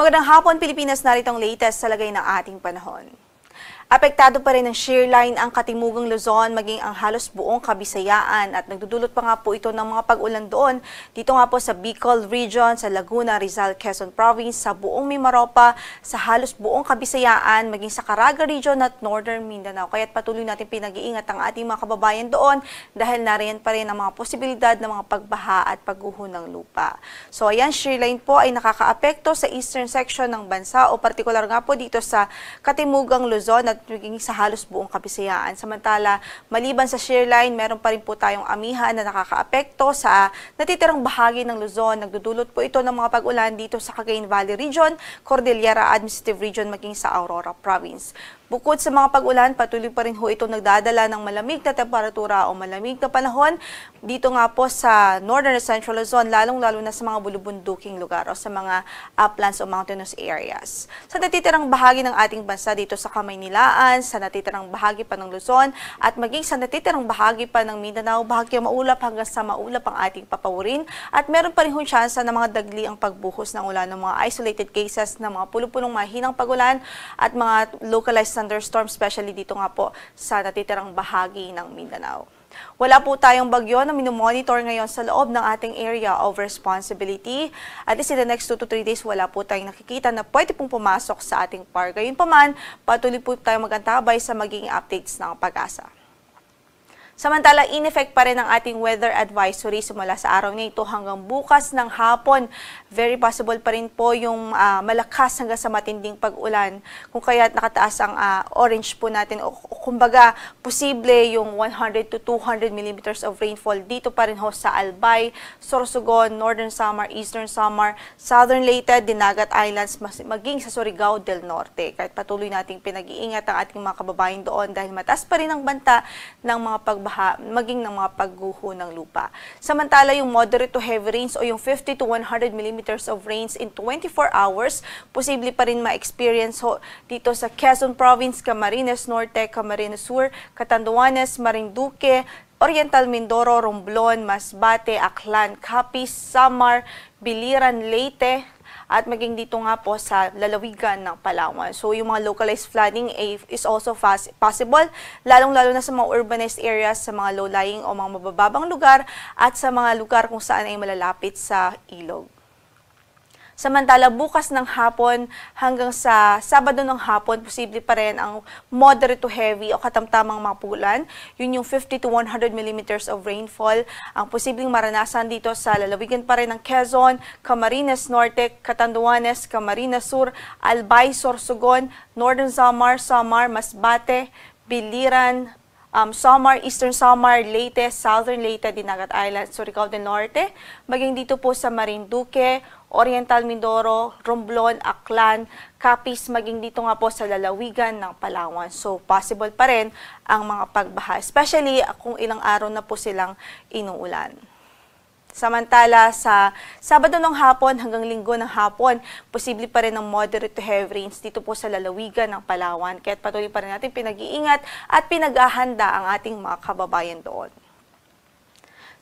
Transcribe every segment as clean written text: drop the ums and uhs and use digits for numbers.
Magandang hapon, Pilipinas. Narito ang latest sa lagay ng ating panahon. Apektado pa rin ng shear line ang Katimugang Luzon, maging ang halos buong Kabisayaan at nagdudulot pa nga po ito ng mga pag-ulan doon. Dito nga po sa Bicol Region, sa Laguna, Rizal, Quezon Province, sa buong Mimaropa, sa halos buong Kabisayaan, maging sa Caraga Region at Northern Mindanao. Kaya't patuloy natin pinag-iingat ang ating mga kababayan doon dahil nariyan pa rin ang mga posibilidad ng mga pagbaha at pagguho ng lupa. So ayan, shear line po ay nakakaapekto sa eastern section ng bansa o partikular nga po dito sa Katimugang Luzon at maging sa halos buong Kabisayaan. Samantala, maliban sa shear line, meron pa rin po tayong amihan na nakakaapekto sa natitirang bahagi ng Luzon. Nagdudulot po ito ng mga pag-ulan dito sa Cagayan Valley Region, Cordillera Administrative Region, maging sa Aurora Province. Bukod sa mga pag-ulan, patuloy pa rin ho ito nagdadala ng malamig na temperatura o malamig na panahon dito nga po sa Northern and Central Luzon, lalong-lalo na sa mga bulubunduking lugar o sa mga uplands o mountainous areas. Sa natitirang bahagi ng ating bansa dito sa Kamaynilaan, sa natitirang bahagi pa ng Luzon, at maging sa natitirang bahagi pa ng Mindanao, bahagi maulap hanggang sa maulap ang ating papawirin at meron pa rin hong tsansa ng mga dagli ang pagbuhos ng ulan ng mga isolated cases ng mga pulupunong mahinang pag-ulan at mga localized thunderstorm, especially dito nga po sa natitirang bahagi ng Mindanao. Wala po tayong bagyo na minomonitor ngayon sa loob ng ating area of responsibility. At least in the next 2 to 3 days, wala po tayong nakikita na pwede pong pumasok sa ating par. Gayunpaman, patuloy po tayong magantabay sa magiging updates ng Pag-asa. Samantala, in-effect pa rin ang ating weather advisory simula sa araw na ito hanggang bukas ng hapon. Very possible pa rin po yung malakas hanggang sa matinding pag-ulan. Kung kaya nakataas ang orange po natin o kumbaga posible yung 100 to 200 millimeters of rainfall dito pa rin ho sa Albay, Sorsogon, Northern Samar, Eastern Samar, Southern Leyte, Dinagat Islands, maging sa Surigao del Norte. Kahit patuloy nating pinag-iingat ang ating mga kababayan doon dahil mataas pa rin ang banta ng mga pagbaha, maging ng mga pagguho ng lupa. Samantala, yung moderate to heavy rains o yung 50 to 100 millimeters of rains in 24 hours, posible pa rin ma-experience ho dito sa Quezon Province, Camarines Norte, Camarines Sur, Catanduanes, Marinduque, Oriental Mindoro, Romblon, Masbate, Aklan, Capiz, Samar, Biliran, Leyte, at maging dito nga po sa lalawigan ng Palawan. So yung mga localized flooding is also possible, lalong-lalo na sa mga urbanized areas, sa mga low-lying o mga mabababang lugar at sa mga lugar kung saan ay malalapit sa ilog. Samantala, bukas ng hapon hanggang sa Sabado ng hapon, posible pa rin ang moderate to heavy o katamtamang mga pugulan. Yun yung 50 to 100 millimeters of rainfall. Ang posibleng maranasan dito sa lalawigan pa rin ng Quezon, Camarines Norte, Catanduanes, Camarines Sur, Albay, Sorsogon, Northern Samar, Samar, Masbate, Biliran, Samar, Eastern Samar, Leyte, Southern Leyte, Dinagat Islands, Surigao del Norte, maging dito po sa Marinduque, Oriental Mindoro, Romblon, Aklan, Capiz, maging dito nga po sa lalawigan ng Palawan. So, possible pa rin ang mga pagbaha, especially kung ilang araw na po silang inuulan. Samantala, sa Sabado ng hapon hanggang Linggo ng hapon, posible pa rin ang moderate to heavy rains dito po sa lalawigan ng Palawan. Kaya't patuloy pa rin natin pinag-iingat at pinag-ahanda ang ating mga kababayan doon.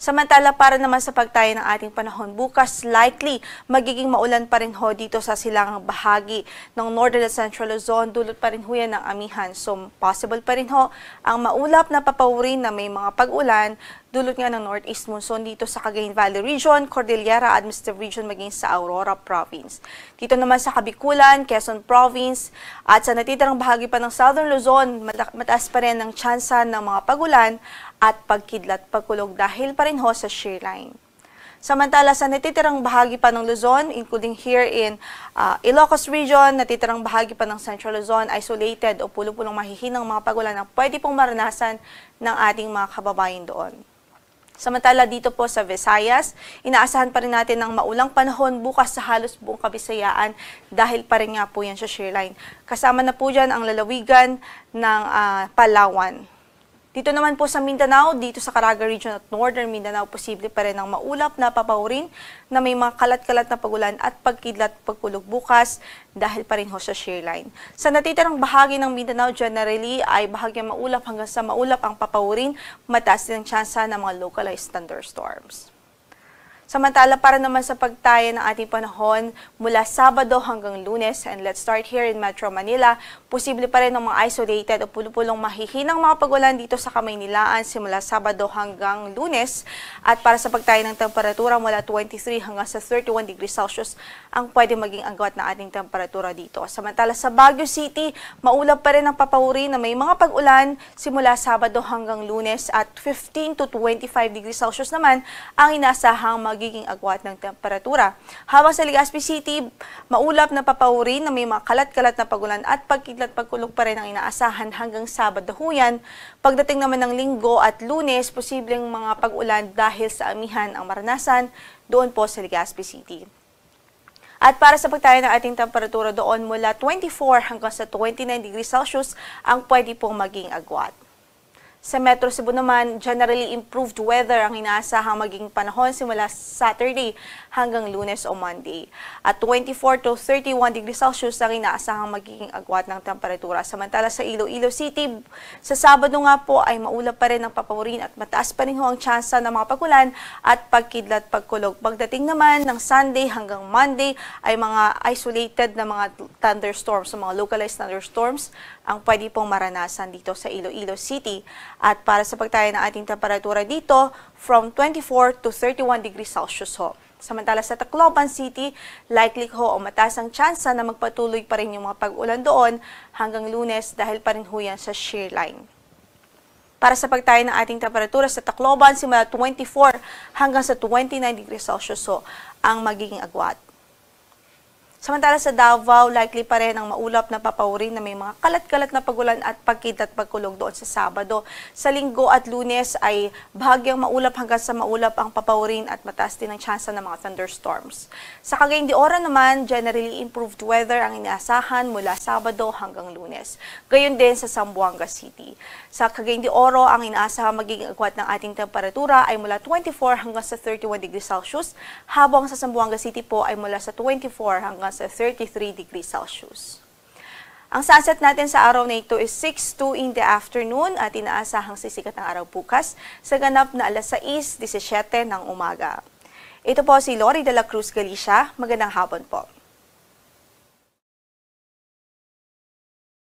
Samantala, para naman sa pagtayo ng ating panahon bukas, likely magiging maulan pa rin ho dito sa silangang bahagi ng Northern and Central Luzon. Dulot pa rin ho yan ng amihan. So, possible pa rin ho ang maulap na papawirin na may mga pag-ulan dulot nga ng northeast monsoon dito sa Cagayan Valley Region, Cordillera Administrative Region, maging sa Aurora Province. Dito naman sa Kabikulan, Quezon Province, at sa natitirang bahagi pa ng Southern Luzon, mataas pa rin ang tsansa ng mga pag-ulan at pagkidlat pagkulog dahil pa rin ho sa shear line. Samantala, sa natitirang bahagi pa ng Luzon, including here in Ilocos Region, natitirang bahagi pa ng Central Luzon, isolated o pulo-pulong mahihinang mga pag-ulan na pwede pong maranasan ng ating mga kababayan doon. Samantala, dito po sa Visayas, inaasahan pa rin natin ng maulang panahon bukas sa halos buong Kabisayaan dahil pa rin nga po yan sa shear line. Kasama na po dyan ang lalawigan ng Palawan. Dito naman po sa Mindanao, dito sa Caraga Region at Northern Mindanao, posible pa rin ang maulap na papawirin na may mga kalat-kalat na pagulan at pagkidlat pagkulog bukas dahil pa rin ho sa shear line. Sa natitirang bahagi ng Mindanao, generally ay bahagyang maulap hanggang sa maulap ang papawirin, mataas din ang tsansa ng mga localized thunderstorms. Samantala, para naman sa pagtaya ng ating panahon mula Sabado hanggang Lunes, and let's start here in Metro Manila, posible pa rin ng mga isolated o pulupulong mahihinang mga pagulan dito sa Kamaynilaan simula Sabado hanggang Lunes. At para sa pagtaya ng temperatura mula 23 hanggang sa 31 degrees Celsius ang pwede maging agwat ng ating temperatura dito. Samantala sa Baguio City, maulap pa rin ang papawuri na may mga pag-ulan simula Sabado hanggang Lunes at 15 to 25 degrees Celsius naman ang inaasahang magiging agwat ng temperatura. Habang sa Legazpi City, maulap na papawuri na may mga kalat-kalat na pagulan at pagkidlat-pagkulog pa rin ang inaasahan hanggang Sabado huyan. Pagdating naman ng Linggo at Lunes, posibleng mga pag-ulan dahil sa amihan ang maranasan doon po sa Legazpi City. At para sa pagtaya ng ating temperatura doon mula 24 hanggang sa 29 degrees Celsius ang pwede pong maging agwat. Sa Metro Cebu naman, generally improved weather ang inaasahang magiging panahon simula Saturday hanggang Lunes o Monday. At 24 to 31 degrees Celsius ang inaasahang magiging agwat ng temperatura. Samantala sa Iloilo City, sa Sabado nga po ay maulap pa rin ang papawirin at mataas pa rin ho ang tsansa ng mga pagulan at pagkidlat pagkulog. Pagdating naman ng Sunday hanggang Monday ay mga isolated na mga thunderstorms, mga localized thunderstorms ang pwede pong maranasan dito sa Iloilo City. At para sa pagtaya ng ating temperatura dito, from 24 to 31 degrees Celsius ho. Samantala sa Tacloban City, likely ho o mataas ang tsansa na magpatuloy pa rin yung mga pag-ulan doon hanggang Lunes dahil pa rin ho yan sa shear line. Para sa pagtaya ng ating temperatura sa Tacloban, simula 24 hanggang sa 29 degrees Celsius ho ang magiging agwat. Samantala sa Davao, likely pa rin ang maulap na papawuri na may mga kalat-kalat na pagulan at pagkidlat pagkulog doon sa Sabado. Sa Linggo at Lunes ay bahagyang maulap hanggang sa maulap ang papawurin at mataas din ang tsansa ng mga thunderstorms. Sa Cagayan de Oro naman, generally improved weather ang inaasahan mula Sabado hanggang Lunes. Gayon din sa Zamboanga City. Sa Cagayan de Oro, ang inaasahan magiging agwat ng ating temperatura ay mula 24 hanggang sa 31 degrees Celsius, habang sa Zamboanga City po ay mula sa 24 hanggang sa 33 degrees Celsius. Ang sunset natin sa araw na ito is 6:02 in the afternoon at inaasahang sisikat ang araw bukas sa ganap na alas 6:17 ng umaga. Ito po si Lori de la Cruz Galicia. Magandang hapon po.